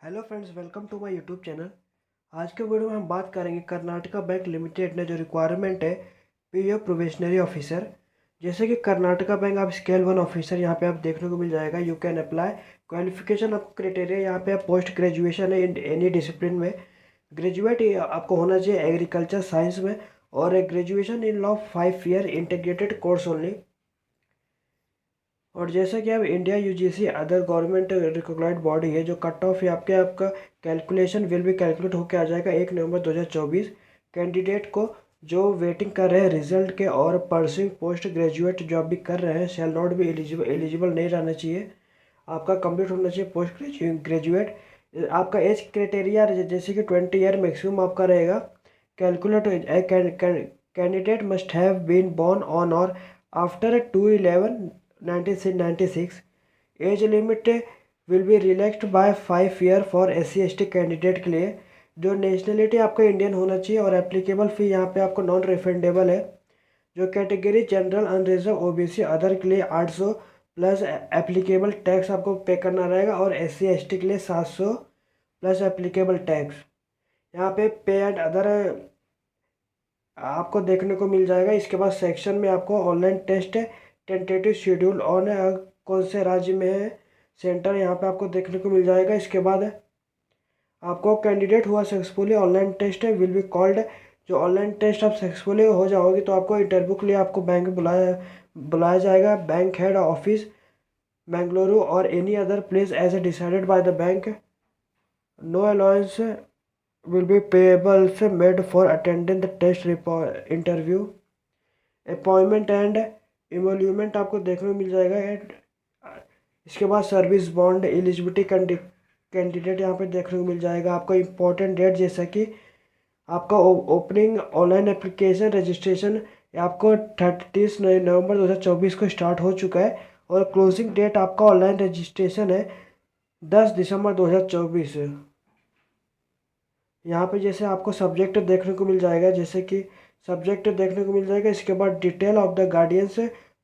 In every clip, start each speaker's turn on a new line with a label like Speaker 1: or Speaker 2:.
Speaker 1: Hello friends, welcome to my YouTube channel. आज के video में हम बात करेंगे कर्नाटका बैंक लिमिटेड ने जो रिक्वायरमेंट है पीओ प्रोबेशनरी ऑफिसर। जैसे कि कर्नाटका बैंक आप स्केल 1 ऑफिसर यहाँ पे आप देखने को मिल जाएगा। You can apply. क्वालिफिकेशन आपको क्राइटेरिया यहाँ पे आप पोस्ट ग्रेजुएशन है इन एनी डिसिप्लिन में। ग्रेजुएट आपको होना चाहिए एग्रीकल्चर साइंस में, और graduation in law 5 year integrated course only. और जैसा कि अब India UGC other government recognised body है, जो कट ऑफ है आपका कैलकुलेशन विल बी कैलकुलेट होकर आ जाएगा 1 नवंबर 2024। कैंडिडेट को जो वेटिंग कर रहे हैं रिजल्ट के और परसिंग पोस्ट ग्रेजुएट जॉब भी कर रहे हैं शैल नॉट भी एलिजिबल नहीं रहना चाहिए। आपका कंप्लीट होना चाहिए पोस्ट ग्रेजुएट। आपका एज क्राइटेरिया जैसे कि 20 ईयर मैक्सिमम आपका रहेगा। Calculate candidate must have been born on और after 2/11/1996। Age limit will be relaxed by 5 year for SC/ST candidate के लिए। जो नेशनलिटी आपका इंडियन होना चाहिए, और एप्लीकेबल फ़ी यहाँ पे आपको नॉन रिफंडेबल है। जो category general unreserve OBC other के लिए 800 प्लस एप्लीकेबल टैक्स आपको पे करना रहेगा, और SC/ST के लिए 700 प्लस एप्लीकेबल टैक्स। यहाँ पे पे एंड अदर आपको देखने को मिल जाएगा। इसके बाद सेक्शन में आपको ऑनलाइन टेस्ट है, टेंटेटिव शेड्यूल ऑन कौन से राज्य में है सेंटर, यहाँ पे आपको देखने को मिल जाएगा। इसके बाद आपको कैंडिडेट हुआ सक्सेसफुली ऑनलाइन टेस्ट है विल बी कॉल्ड। जो ऑनलाइन टेस्ट आप सक्सेसफुली हो जाओगे तो आपको इंटरव्यू के लिए आपको बैंक बुलाया जाएगा। बैंक हेड ऑफिस बेंगलुरु और any other place as a decided by the bank. No allowance will be payable से made for attending the test interview। Appointment and emolument आपको देखने को मिल जाएगा। इसके बाद सर्विस बॉन्ड एलिजिबिलिटी कैंडिडेट यहाँ पे देखने को मिल जाएगा। आपको इम्पोर्टेंट डेट जैसा कि आपका ओपनिंग ऑनलाइन एप्लीकेशन रजिस्ट्रेशन आपको 30 नवंबर 2024 को स्टार्ट हो चुका है, और क्लोजिंग डेट आपका ऑनलाइन रजिस्ट्रेशन है 10 दिसंबर 2024। यहाँ पे जैसे आपको सब्जेक्ट देखने को मिल जाएगा, जैसे कि सब्जेक्ट देखने को मिल जाएगा। इसके बाद detail of the guardians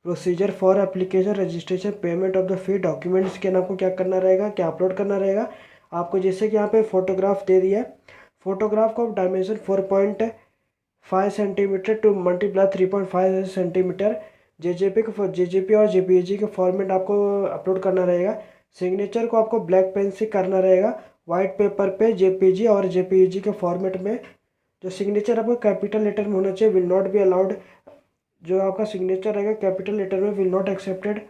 Speaker 1: procedure for application registration payment of the fee documents के आपको क्या करना रहेगा, क्या अपलोड करना रहेगा आपको। जैसे कि यहाँ पे फोटोग्राफ दे दिया है। फोटोग्राफ को dimension 4.5 centimetre to multiply 3.5 centimetre JPG और JPEG के फॉर्मेट आपको अपलोड करना रहेगा। सिग्नेचर को आपको ब्लैक पेन से करना रहेगा वाइट पेपर पे JPG और JPEG के फॉर्मेट में। जो सिग्नेचर आपको कैपिटल लेटर में होना चाहिए, विल नॉट बी अलाउड। जो आपका सिग्नेचर रहेगा कैपिटल लेटर में, विल नॉट एक्सेप्टेड।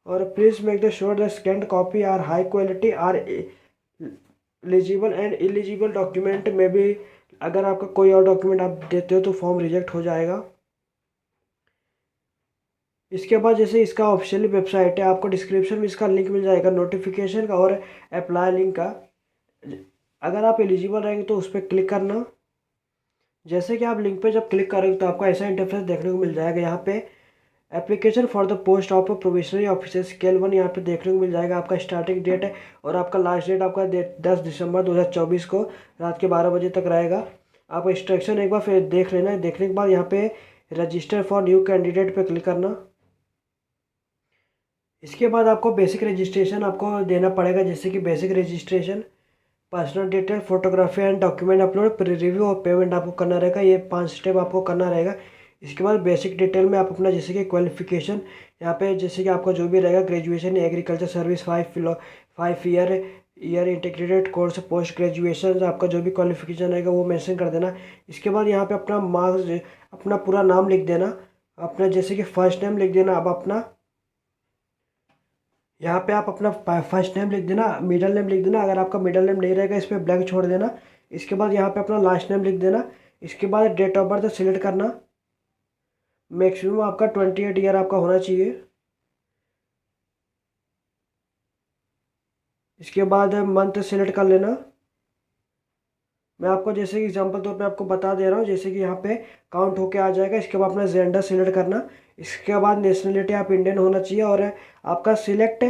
Speaker 1: और please make the sure the scanned copy are high quality or eligible and illegible document में भी। अगर आपका कोई और डॉक्यूमेंट आप देते हो तो फॉर्म रिजेक्ट हो जाएगा। इसके बाद जैसे इसका ऑफिशियल वेबसाइट है, आपको डिस्क्रिप्शन में इसका लिंक मिल जाएगा नोटिफिकेशन का और अप्लाई लिंक का। अगर आप एलिजिबल रहेंगे तो उस पर क्लिक करना। जैसे कि आप लिंक पे जब क्लिक करेंगे तो आपको ऐसा इंटरफेस देखने को मिल जाएगा। यहाँ पे application for the post of probationary officer scale 1 यहाँ पे देखने को मिल जाएगा। आपका स्टार्टिंग डेट है और आपका लास्ट डेट आपका 10 दिसंबर 2024 को रात के 12 बजे तक रहेगा। आप इंस्ट्रक्शन एक बार फिर देख लेना। देखने के बाद यहाँ पे रजिस्टर फॉर न्यू कैंडिडेट पे क्लिक करना। इसके बाद आपको बेसिक रजिस्ट्रेशन आपको देना पड़ेगा, जैसे कि basic registration, personal detail, photography and document upload, pre review और पेमेंट आपको करना रहेगा। ये 5 स्टेप आपको करना रहेगा। इसके बाद बेसिक डिटेल में आप अपना जैसे कि क्वालिफिकेशन यहाँ पे जैसे कि आपका जो भी रहेगा graduation agriculture service 5 year integrated course post graduation आपका जो भी क्वालिफिकेशन रहेगा वो मेंशन कर देना। इसके बाद यहाँ पे अपना मार्क्स अपना पूरा नाम लिख देना। अपना जैसे कि फर्स्ट नेम लिख देना। अब अपना यहाँ पे आप अपना फर्स्ट नेम लिख देना, मिडल नेम लिख देना। अगर आपका मिडल नेम नहीं रहेगा इस पर ब्लैंक छोड़ देना। इसके बाद यहाँ पे अपना लास्ट नेम लिख देना। इसके बाद डेट ऑफ बर्थ सिलेक्ट करना। मैक्सिमम आपका 28 ईयर आपका होना चाहिए। इसके बाद मंथ सिलेक्ट कर लेना। मैं आपको जैसे कि एग्जांपल तौर पे आपको बता दे रहा हूँ, जैसे कि यहाँ पे काउंट होके आ जाएगा। इसके बाद अपना जेंडर सिलेक्ट करना। इसके बाद नेशनलिटी आप इंडियन होना चाहिए, और आपका सिलेक्ट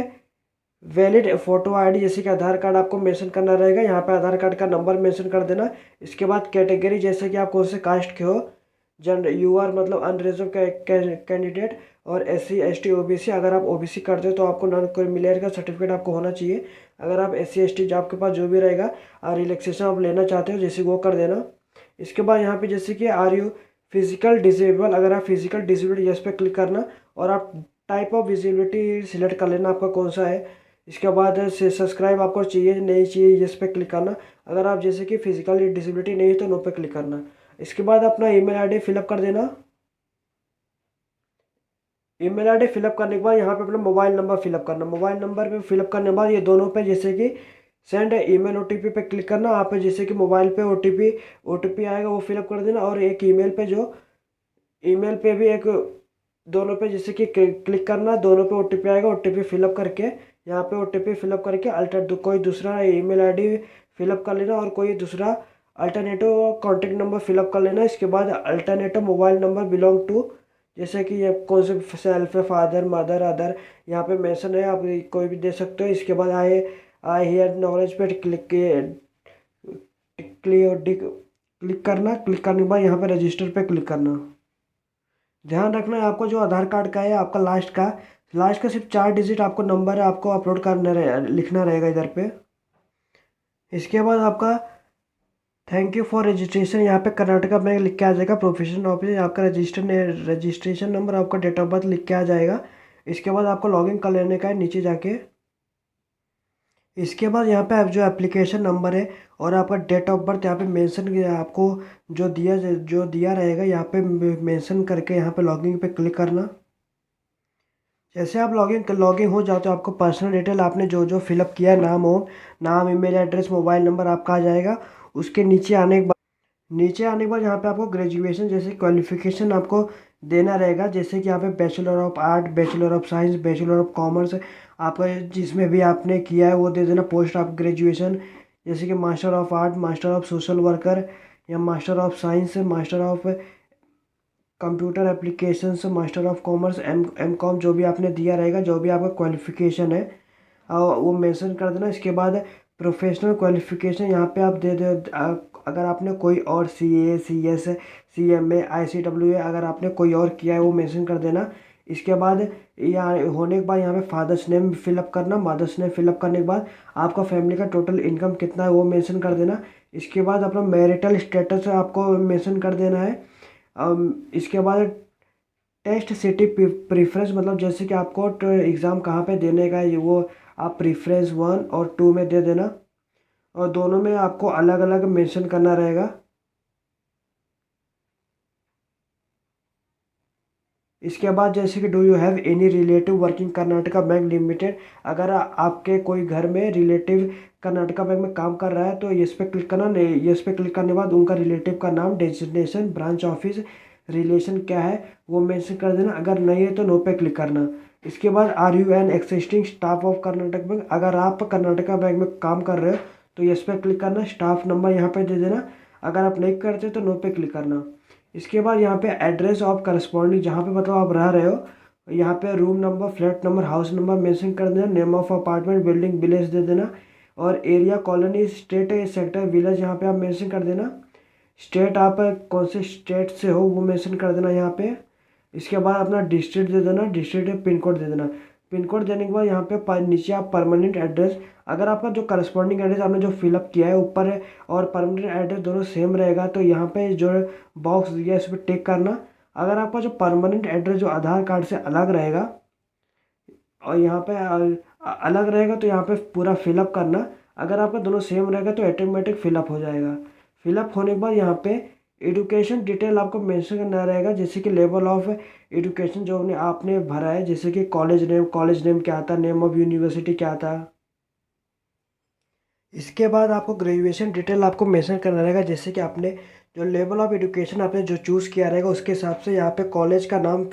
Speaker 1: वैलिड फोटो आईडी जैसे कि आधार कार्ड आपको मेंशन करना रहेगा। यहाँ पे आधार कार्ड का नंबर मेंशन कर देना। इसके बाद कैटेगरी जैसे कि आप कौन से कास्ट के हो, जेंडर UR मतलब अनरिजर्व कैंडिडेट, और SC ST OBC, अगर आप OBC करते हो तो आपको नॉन क्रिमिलेयर का सर्टिफिकेट आपको होना चाहिए। अगर आप SC ST जो आपके पास जो भी रहेगा रिलैक्सेशन आप लेना चाहते हो जैसे वो कर देना। इसके बाद यहाँ पे जैसे कि आर यू फिजिकल डिसेबल, अगर आप फिजिकल डिसेबिलिटी यस पे क्लिक करना और आप टाइप ऑफ विजिबिलिटी सिलेक्ट कर लेना आपका कौन सा है। इसके बाद से सब्सक्राइब आपको चाहिए नहीं चाहिए यस पे क्लिक करना। अगर आप जैसे कि फिजिकल डिसेबिलिटी नहीं है तो नो पे क्लिक करना। इसके बाद अपना ईमेल आईडी फिलअप कर देना। ईमेल आईडी फिलअप करने के बाद यहाँ पे अपना मोबाइल नंबर फिलअप करना। मोबाइल नंबर पे फिलअप करने के बाद ये दोनों पे जैसे कि सेंड ईमेल OTP पे क्लिक करना। आप पे जैसे कि मोबाइल पे OTP आएगा वो फिलअप कर देना, और एक ईमेल पे जो ईमेल पे भी एक दोनों पे जैसे कि क्लिक करना, दोनों पे OTP आएगा, OTP फिलअप करके यहाँ पे OTP फिलअप करके कोई दूसरा ईमेल आईडी फिलअप कर लेना और कोई दूसरा अल्टरनेटिव कॉन्टेक्ट नंबर फिलअप कर लेना। इसके बाद alternative mobile number belong to, जैसे कि ये कौन से सेल्फ है, फादर मदर अदर, यहाँ पे मेंशन है, आप कोई भी दे सकते हो। इसके बाद आई आई हियर नॉलेज पे क्लिक करना। क्लिक करने के बाद यहाँ पे रजिस्टर पे क्लिक करना। ध्यान रखना है आपको जो आधार कार्ड का है आपका लास्ट का सिर्फ 4 डिजिट आपको नंबर है, आपको अपलोड करना लिखना रहेगा इधर पे। इसके बाद आपका थैंक यू फॉर रजिस्ट्रेशन, यहाँ पे कर्नाटका बैंक लिख के आ जाएगा, प्रोफेशनल ऑफिस आपका रजिस्ट्रेशन नंबर, आपका डेट ऑफ बर्थ लिख के आ जाएगा। इसके बाद आपको लॉगिन कर लेने का है नीचे जाके। इसके बाद यहाँ पे आप जो एप्लीकेशन नंबर है और आपका डेट ऑफ बर्थ यहाँ पे मेंशन किया, आपको जो दिया रहेगा यहाँ पे मेंशन करके यहाँ पे लॉगिन पे क्लिक करना। जैसे आप लॉगिन हो जाओ तो आपको पर्सनल डिटेल आपने जो जो फिलअप किया है, नाम ईमेल एड्रेस मोबाइल नंबर आपका आ जाएगा। उसके नीचे आने के बाद यहाँ पे आपको ग्रेजुएशन जैसे क्वालिफिकेशन आपको देना रहेगा, जैसे कि यहाँ पे bachelor of art, bachelor of science, bachelor of commerce, आपका जिसमें भी आपने किया है वो दे देना। पोस्ट ऑफ ग्रेजुएशन जैसे कि master of art, master of social worker, या master of science, master of computer applications, master of commerce, M Com, जो भी आपने दिया रहेगा, जो भी आपका क्वालिफिकेशन है वो मेंशन कर देना। इसके बाद प्रोफेशनल क्वालिफिकेशन यहाँ पे आप दे दो। अगर आपने कोई और CA CS CMA ICWA अगर आपने कोई और किया है वो मेंशन कर देना। इसके बाद यहाँ होने के बाद यहाँ पे फादर्स नेम फिलअप करना। मदर्स नेम फिलअप करने के बाद आपका फैमिली का टोटल इनकम कितना है वो मेंशन कर देना। इसके बाद अपना मैरिटल स्टेटस आपको मेंशन कर देना है। इसके बाद टेस्ट सिटी प्रीफरेंस, मतलब जैसे कि आपको एग्ज़ाम कहाँ पे देने का है वो आप प्रीफरेंस 1 और 2 में दे देना, और दोनों में आपको अलग अलग मेंशन करना रहेगा। इसके बाद जैसे कि do you have any relative working Karnataka bank limited, अगर आपके कोई घर में रिलेटिव कर्नाटका बैंक में काम कर रहा है तो यस पे क्लिक करना। नहीं, यस पे क्लिक करने के बाद उनका रिलेटिव का नाम, डेजिग्नेशन, ब्रांच ऑफिस, रिलेशन क्या है वो मेंशन कर देना। अगर नहीं है तो नो पे क्लिक करना। इसके बाद are you an existing staff of Karnataka bank, अगर आप कर्नाटका बैंक में काम कर रहे हो तो यस पे क्लिक करना। स्टाफ नंबर यहाँ पे दे देना। अगर आप नहीं करते तो नो पे क्लिक करना। इसके बाद यहाँ पे एड्रेस ऑफ करस्पॉन्डिंग, जहाँ पे मतलब आप रह रहे हो यहाँ पे room number, flat number, house number mention कर देना। Name of apartment, building, village दे देना, और area, colony, state, sector, village यहाँ पे आप मेंशन कर देना। स्टेट आप कौन से स्टेट से हो वो मेंशन कर देना यहाँ पे। इसके बाद अपना डिस्ट्रिक्ट दे देना, डिस्ट्रिक्ट पिन कोड दे देना। पिन कोड देने के बाद यहाँ पे नीचे आप परमानेंट एड्रेस, अगर आपका जो करस्पॉन्डिंग एड्रेस आपने जो फिलअप किया है ऊपर है और परमानेंट एड्रेस दोनों सेम रहेगा तो यहाँ पे जो बॉक्स दिया है इस पर टिक करना। अगर आपका जो परमानेंट एड्रेस जो आधार कार्ड से अलग रहेगा और यहाँ पे अलग रहेगा तो यहाँ पे पूरा फिलअप करना। अगर आपका दोनों सेम रहेगा तो ऑटोमेटिक फिलअप हो जाएगा। फिलअप होने के बाद यहाँ पे एजुकेशन डिटेल आपको मेंशन करना रहेगा, जैसे कि लेवल ऑफ एजुकेशन जो आपने भरा है, जैसे कि कॉलेज नेम क्या था, नेम ऑफ यूनिवर्सिटी क्या था। इसके बाद आपको ग्रेजुएशन डिटेल आपको मेंशन करना रहेगा, जैसे कि आपने जो लेवल ऑफ एजुकेशन आपने जो चूज़ किया रहेगा उसके हिसाब से यहाँ पे कॉलेज का नाम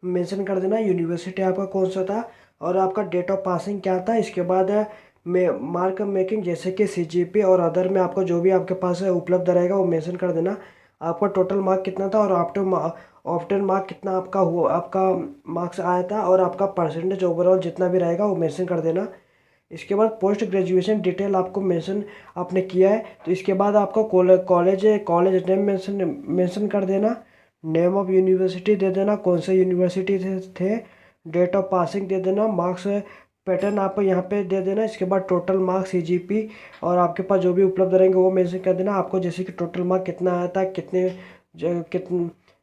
Speaker 1: मेंशन कर देना, यूनिवर्सिटी आपका कौन सा था और आपका डेट ऑफ पासिंग क्या था। इसके बाद में मार्क मेकिंग जैसे कि CGP और अदर में आपको जो भी आपके पास उपलब्ध रहेगा वो मेंशन कर देना। आपका टोटल मार्क कितना था और आफ्टर मार्क कितना आपका हुआ, आपका मार्क्स आया था, और आपका परसेंटेज ओवरऑल जितना भी रहेगा वो मेंशन कर देना। इसके बाद पोस्ट ग्रेजुएशन डिटेल आपको मेंशन आपने किया है तो इसके बाद आपका कॉलेज नेम मेंशन कर देना। नेम ऑफ यूनिवर्सिटी दे देना, कौन से यूनिवर्सिटी थे। डेट ऑफ पासिंग दे देना। मार्क्स पैटर्न आप यहाँ पे दे देना। इसके बाद टोटल मार्क्स सीजीपी और आपके पास जो भी उपलब्ध रहेंगे वो मेंशन कर देना। आपको जैसे कि टोटल मार्क कितना आया था, कितने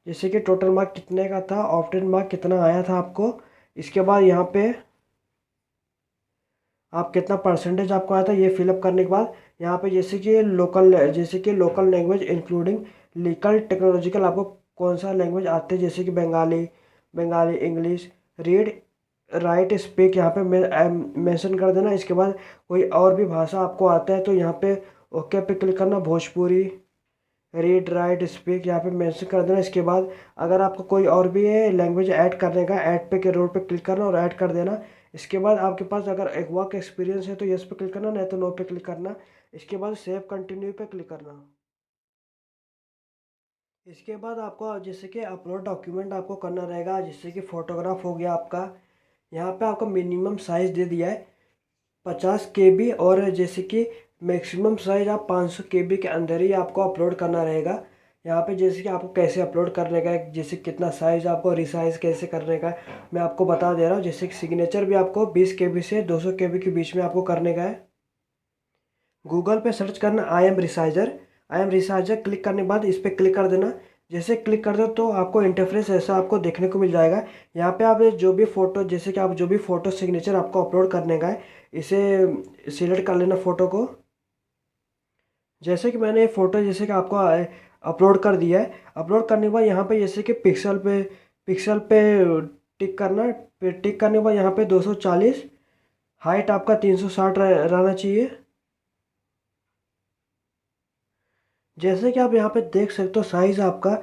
Speaker 1: जैसे कि टोटल मार्क कितने का था, ऑप्टेन मार्क कितना आया था आपको। इसके बाद यहाँ पे आप कितना परसेंटेज आपको आया था ये फिलअप करने के बाद यहाँ पे जैसे कि local language including legal technological आपको कौन सा लैंग्वेज आते हैं, जैसे कि Bengali English, read write speak यहाँ पे मेंशन कर देना। इसके बाद कोई और भी भाषा आपको आता है तो यहाँ पे ओके पे क्लिक करना। भोजपुरी रीड राइट स्पीक यहाँ पे मेंशन कर देना। इसके बाद अगर आपको कोई और भी लैंग्वेज ऐड करने का, ऐड पे के रोल पे क्लिक करना और ऐड कर देना। इसके बाद आपके पास अगर एक वर्क एक्सपीरियंस है तो यस पे क्लिक करना, नहीं तो नो पे क्लिक करना। इसके बाद सेव कंटिन्यू पे क्लिक करना। इसके बाद आपको जैसे कि अपलोड डॉक्यूमेंट आपको करना रहेगा, जैसे कि फ़ोटोग्राफ हो गया आपका। यहाँ पे आपको मिनिमम साइज़ दे दिया है 50 KB और जैसे कि मैक्सिमम साइज़ आप 500 KB के अंदर ही आपको अपलोड करना रहेगा। यहाँ पे जैसे कि आपको कैसे अपलोड करने का है, जैसे कितना साइज़ आपको रिसाइज़ कैसे करने का है मैं आपको बता दे रहा हूँ। जैसे कि सिग्नेचर भी आपको 20 KB से 200 KB के बीच में आपको करने का है। गूगल पे सर्च करना आई एम रिसाइजर क्लिक करने के बाद इस पर क्लिक कर देना। जैसे क्लिक कर दो तो आपको इंटरफेस ऐसा आपको देखने को मिल जाएगा। यहाँ पे आप जो भी फ़ोटो, जैसे कि आप जो भी फ़ोटो सिग्नेचर आपको अपलोड करने का है इसे सिलेक्ट कर लेना फ़ोटो को। जैसे कि मैंने फ़ोटो जैसे कि आपको अपलोड कर दिया है। अपलोड करने के बाद यहाँ पे जैसे कि पिक्सल पे टिक करना। टिक करने के बाद यहाँ पे 240, हाइट आपका 360 रहना चाहिए। जैसे कि आप यहाँ पे देख सकते हो साइज़ आपका,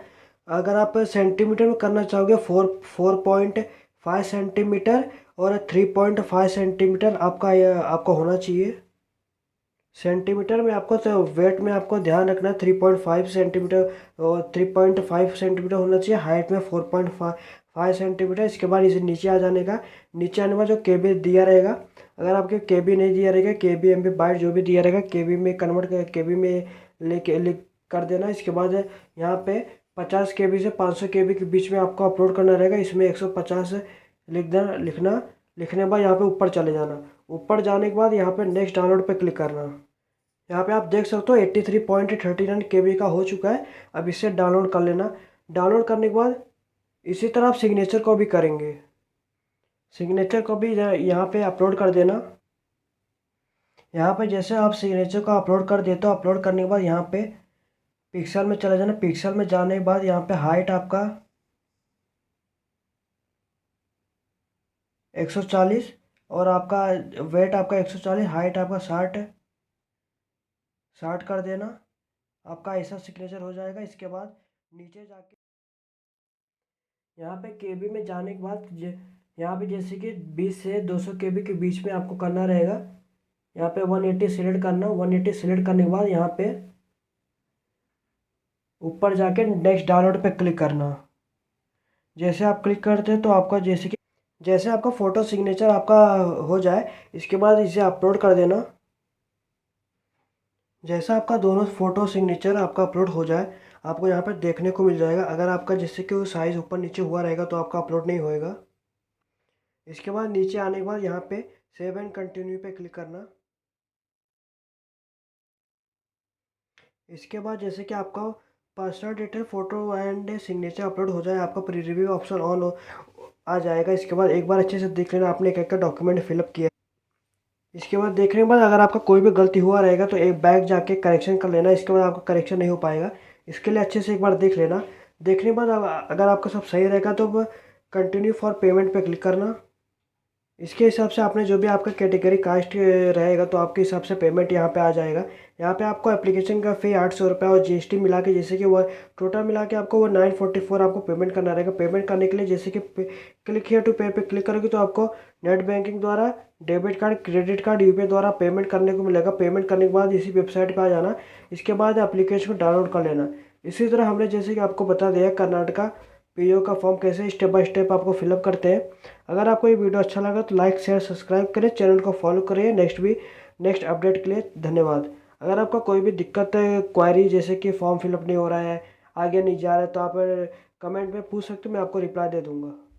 Speaker 1: अगर आप सेंटीमीटर में करना चाहोगे 4.5 सेंटीमीटर और 3.5 सेंटीमीटर आपका होना चाहिए। सेंटीमीटर में आपको तो वेट में आपको ध्यान रखना है 3.5 सेंटीमीटर और 3.5 सेंटीमीटर होना चाहिए। हाइट में 4.5 सेंटीमीटर। इसके बाद इसे नीचे आ जाने का। नीचे आने में जो केबी दिया रहेगा, अगर आपके केबी नहीं दिया रहेगा, केबी एमबी बाइट जो भी दिया रहेगा केबी में कन्वर्ट कर केबी में लेके लिख कर देना। इसके बाद यहाँ पे 50 KB से 500 KB के बीच में आपको अपलोड करना रहेगा। इसमें 150 लिखना। लिखने के बाद यहाँ पे ऊपर चले जाना। ऊपर जाने के बाद यहाँ पे नेक्स्ट डाउनलोड पे क्लिक करना। यहाँ पे आप देख सकते हो 83.39 KB का हो चुका है। अब इसे डाउनलोड कर लेना। डाउनलोड करने के बाद इसी तरह आप सिग्नेचर को भी करेंगे। सिग्नेचर को भी यहाँ पे अपलोड कर देना। यहाँ पे जैसे आप सिग्नेचर को अपलोड कर देते हो, अपलोड करने के बाद यहाँ पे पिक्सल में चले जाना। पिक्सल में जाने के बाद यहाँ पे हाइट आपका 140 और आपका वेट आपका 140, हाइट आपका 60 कर देना। आपका ऐसा सिग्नेचर हो जाएगा। इसके बाद नीचे जाके यहाँ पे केबी में जाने के बाद यहाँ पे जैसे कि 20 से 200 KB के बीच में आपको करना रहेगा। यहाँ पे 180 सिलेक्ट करना। 180 सिलेक्ट करने के बाद यहाँ पे ऊपर जाके नेक्स्ट डाउनलोड पे क्लिक करना। जैसे आप क्लिक करते हैं तो आपका जैसे आपका फ़ोटो सिग्नेचर आपका हो जाए, इसके बाद इसे अपलोड कर देना। जैसा आपका दोनों फ़ोटो सिग्नेचर आपका अपलोड हो जाए, आपको यहाँ पर देखने को मिल जाएगा। अगर आपका जैसे कि वो साइज़ ऊपर नीचे हुआ रहेगा तो आपका अपलोड नहीं होएगा। इसके बाद नीचे आने के बाद यहाँ पे सेव एंड कंटिन्यू पे क्लिक करना। इसके बाद जैसे कि आपका personal detail photo and signature upload हो जाए, आपका प्री रिव्यू ऑप्शन ऑन आ जाएगा। इसके बाद एक बार अच्छे से देख लेना आपने क्या क्या डॉक्यूमेंट फिलअप किया। इसके बाद देखने के बाद अगर आपका कोई भी गलती हुआ रहेगा तो एक बैग जाके करेक्शन कर लेना। इसके बाद आपका करेक्शन नहीं हो पाएगा। इसके लिए अच्छे से एक बार देख लेना। देखने के बाद अगर आपका सब सही रहेगा तो कंटिन्यू फॉर पेमेंट पे क्लिक करना। इसके हिसाब से आपने जो भी आपका कैटेगरी कास्ट रहेगा तो आपके हिसाब से पेमेंट यहाँ पे आ जाएगा। यहाँ पे आपको एप्लीकेशन का फ़ी 800 रुपये और जीएसटी मिला के जैसे कि वो टोटल मिला के आपको वो 944 आपको पेमेंट करना रहेगा। पेमेंट करने के लिए जैसे कि क्लिक हियर टू पे पे क्लिक करोगे तो आपको नेट बैंकिंग द्वारा, debit card, credit card, UPI द्वारा पेमेंट करने को मिलेगा। पेमेंट करने के बाद इसी वेबसाइट पर आ जाना। इसके बाद एप्लीकेशन को डाउनलोड कर लेना। इसी तरह हमने जैसे कि आपको बता दिया कर्नाटका पीओ का फॉर्म कैसे स्टेप बाय स्टेप आपको फिलअप करते हैं। अगर आपको ये वीडियो अच्छा लगा तो लाइक शेयर सब्सक्राइब करें, चैनल को फॉलो करिए नेक्स्ट अपडेट के लिए। धन्यवाद। अगर आपका कोई भी दिक्कत है, क्वायरी जैसे कि फॉर्म फिलअप नहीं हो रहा है, आगे नहीं जा रहा है तो आप कमेंट में पूछ सकते हो, मैं आपको रिप्लाई दे दूँगा।